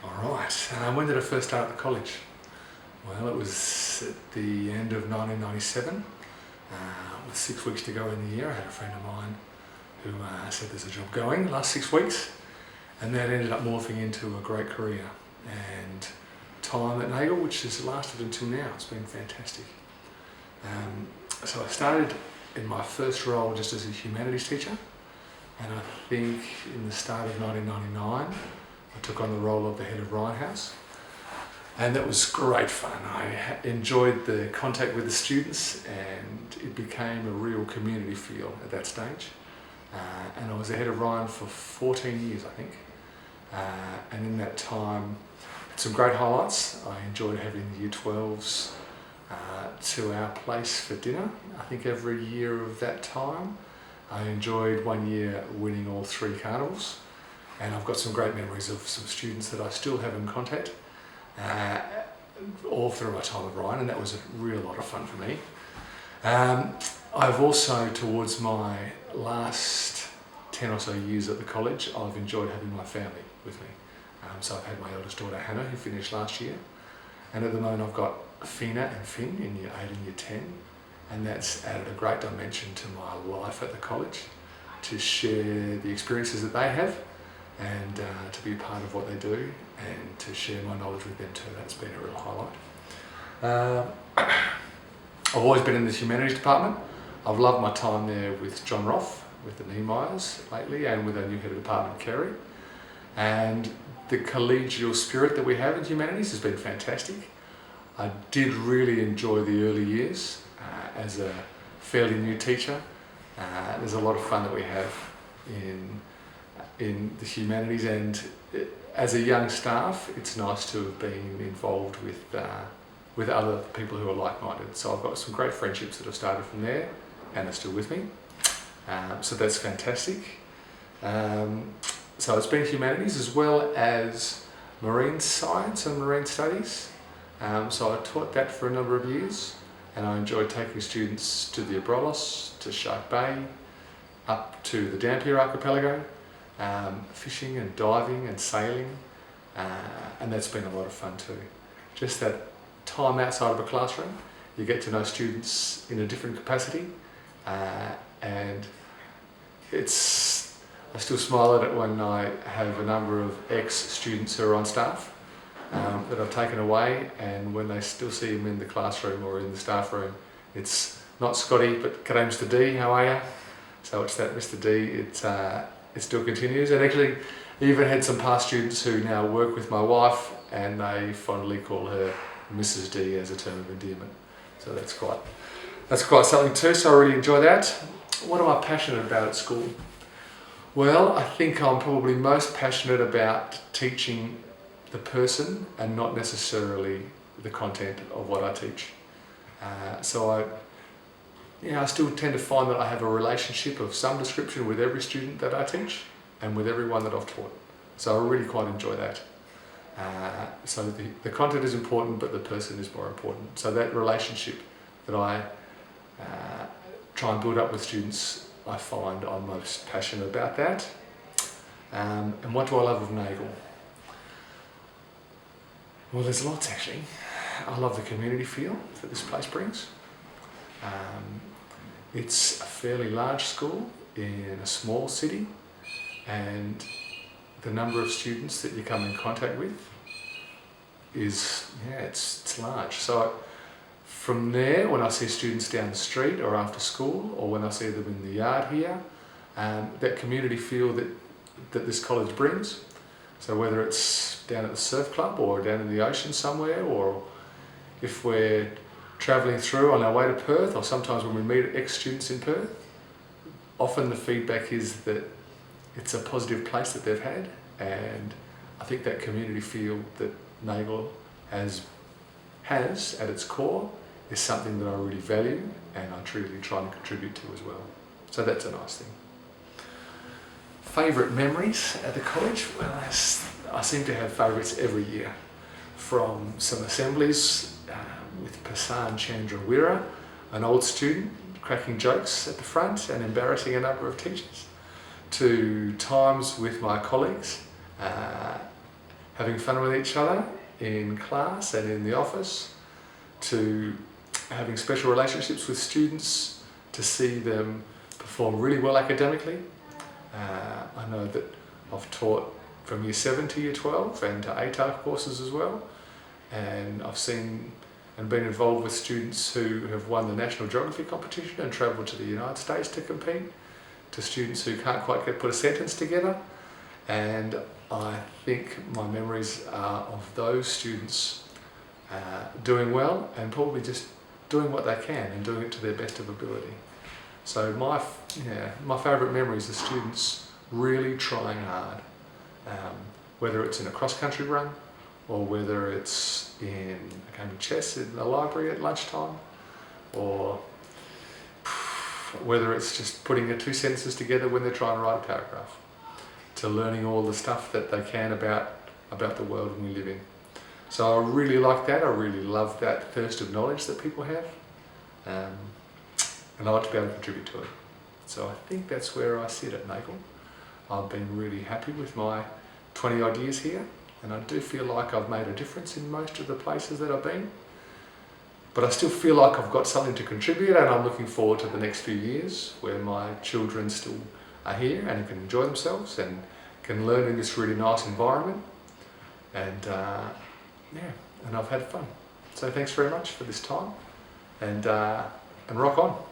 All right. When did I first start at the college? Well, it was at the end of 1997. With 6 weeks to go in the year, I had a friend of mine who said there's a job going the last 6 weeks, and that ended up morphing into a great career and time at Nagle, which has lasted until now. It's been fantastic. So I started in my first role just as a humanities teacher, and I think in the start of 1999 I took on the role of the head of Ryan House, and that was great fun. I enjoyed the contact with the students, and it became a real community feel at that stage. And I was the head of Ryan for 14 years, I think. And in that time, some great highlights. I enjoyed having the Year 12s to our place for dinner, I think every year of that time. I enjoyed one year winning all 3 carnivals, and I've got some great memories of some students that I still have in contact all through my time at Ryan, and that was a real lot of fun for me. I've also, towards my last 10 or so years at the college, I've enjoyed having my family with me. So I've had my eldest daughter Hannah, who finished last year, and at the moment I've got Fina and Finn in Year 8 and Year 10, and that's added a great dimension to my life at the college, to share the experiences that they have and to be a part of what they do and to share my knowledge with them too. That's been a real highlight. I've always been in the humanities department. I've loved my time there with John Roth, with the Niemeyers lately, and with our new head of department, Kerry. And the collegial spirit that we have in humanities has been fantastic. I did really enjoy the early years as a fairly new teacher. There's a lot of fun that we have in the humanities, and as a young staff, it's nice to have been involved with other people who are like-minded. So I've got some great friendships that have started from there and are still with me. So that's fantastic. So it's been humanities as well as marine science and marine studies. So I taught that for a number of years, and I enjoyed taking students to the Abrolhos, to Shark Bay, up to the Dampier Archipelago, fishing and diving and sailing, and that's been a lot of fun too. Just that time outside of a classroom, you get to know students in a different capacity, and I still smile at it when I have a number of ex-students who are on staff that I've taken away, and when they still see them in the classroom or in the staff room, it's not Scotty, but "G'day Mr D, how are you?" So it's that Mr D, it still continues. And actually even had some past students who now work with my wife, and they fondly call her Mrs D as a term of endearment. So that's quite something too, so I really enjoy that. What am I passionate about at school? Well, I think I'm probably most passionate about teaching the person and not necessarily the content of what I teach. So I still tend to find that I have a relationship of some description with every student that I teach and with everyone that I've taught. So I really quite enjoy that. So the content is important, but the person is more important. So that relationship that I try and build up with students, I find I'm most passionate about that. And what do I love of Nagle? Well, there's lots actually. I love the community feel that this place brings. It's a fairly large school in a small city, and the number of students that you come in contact with is, it's large. So from there, when I see students down the street or after school, or when I see them in the yard here, that community feel that this college brings. So whether it's down at the surf club or down in the ocean somewhere, or if we're travelling through on our way to Perth, or sometimes when we meet ex-students in Perth, often the feedback is that it's a positive place that they've had, and I think that community feel that Nagle has at its core is something that I really value and I truly try to contribute to as well. So that's a nice thing. Favourite memories at the college? Well, I seem to have favourites every year, from some assemblies with Pasan Chandrawira, an old student cracking jokes at the front and embarrassing a number of teachers, to times with my colleagues having fun with each other in class and in the office, to having special relationships with students, to see them perform really well academically. I know that I've taught from Year 7 to Year 12 and to ATAR courses as well, and I've seen and been involved with students who have won the National Geography competition and travelled to the United States to compete, to students who can't quite put a sentence together. And I think my memories are of those students doing well and probably just doing what they can and doing it to their best of ability. So my favourite memories are students really trying hard, whether it's in a cross-country run or whether it's in a game of chess in the library at lunchtime, or whether it's just putting 2 sentences together when they're trying to write a paragraph, to learning all the stuff that they can about the world we live in. So I really like that. I really love that thirst of knowledge that people have, and I like to be able to contribute to it. So I think that's where I sit at Nagle. I've been really happy with my 20 odd years here, and I do feel like I've made a difference in most of the places that I've been. But I still feel like I've got something to contribute, and I'm looking forward to the next few years where my children still are here and can enjoy themselves and can learn in this really nice environment. And and I've had fun. So thanks very much for this time, and rock on.